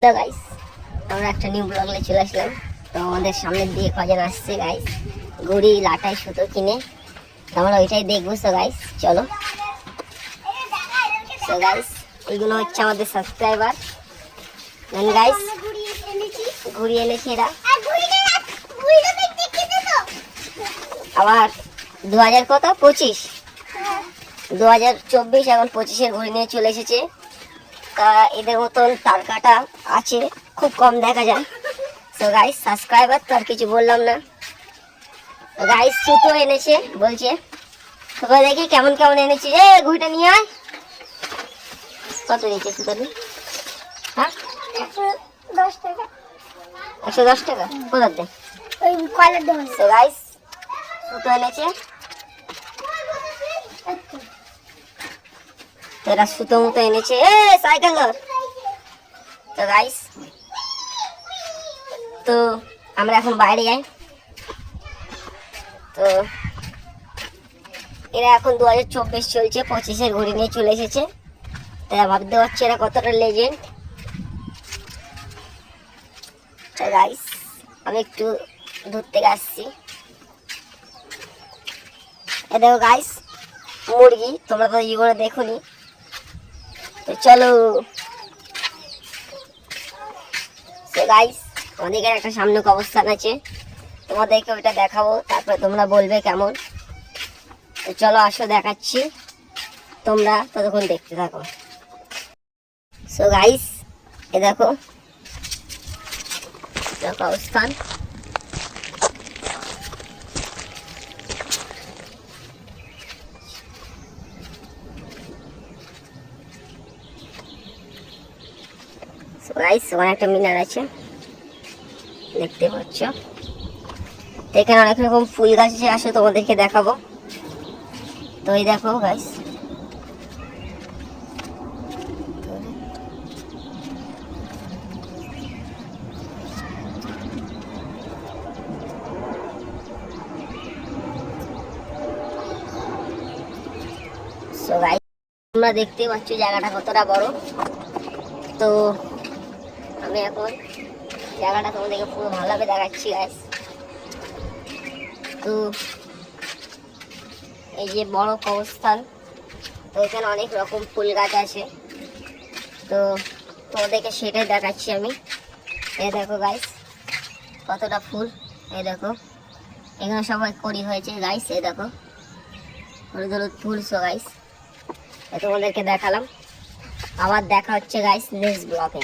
তো গাইস আমরা একটা নিউ ব্লগ নিয়ে চলে আসলাম। তো আমাদের সামনের দিকে কজন আসছে গাইস, ঘুড়ি লাটাই সুতো কিনে, আমরা ওইটাই দেখবো। সো গাইস চলো। সো গাইস এগুলো হচ্ছে আমাদের সাবস্ক্রাইবার গাইস, ঘুড়ি এনেছি এরা। আবার 2000 কত 25 2024 এখন 25-এর ঘুড়ি নিয়ে চলে এসেছে। তা এদের মতন তার কাটা আছে, খুব কম দেখা যায়। সো গাইস সাবস্ক্রাইবার তো আর কিছু বললাম না। গাইস সুতো এনেছে বলছে, তোকে দেখি কেমন কেমন এনেছি। ঘুড়িটা নিয়ে আয়। কত নিয়েছে সুতো? হ্যাঁ 110 টাকা। 110 টাকা কোথার দেয়? ওই কয়লার দোকান। সো গাইস সুতো এনেছে এরা, সুতো মতো এনেছে। সাইকেল ধর। তো গাইস তো আমরা এখন বাইরে যাই। তো এরা এখন 2024 চলছে, 25-এর ঘড়ি নিয়ে চলে এসেছে। তারা ভাবতে পারছে এরা কতটা লেজেন্ড। তো গাইস আমি একটু দূর থেকে আসছি। এ দেখো গাইস মুরগি, তোমরা তো ই করে দেখোনি। তো চলো। তো গাইস আমাদের একটা সামনে অবস্থান আছে, তোমাদেরকে ওইটা দেখাবো, তারপরে তোমরা বলবে কেমন। তো চলো আসো দেখাচ্ছি, তোমরা ততক্ষণ দেখতে থাকো। সো গাইস এ দেখো অবস্থান। গাইস ওখানে একটা মিনার আছে দেখতে পাচ্ছ। এখানে অনেক রকম ফুল গাছ আছে, আসো তোমাদেরকে দেখাবো। তো এই দেখো গাইস সো গাইস তোমরা দেখতে পাচ্ছ জায়গাটা কতটা বড়। তো আমি এখন জায়গাটা তোমাদেরকে পুরো ভালোভাবে দেখাচ্ছি গাইস। তো এই যে বড় কবরস্থান, তো এখানে অনেক রকম ফুল গাছ আছে। তো তোমাদেরকে সেটাই দেখাচ্ছি আমি। এই দেখো গাইস কতটা ফুল, এই দেখো এখানে সবাই করি হয়েছে গাইস। এই দেখো হলুদ হলুদ ফুল। সো গাইস তোমাদেরকে দেখালাম, আবার দেখা হচ্ছে গাইস নেক্সট ব্লগে।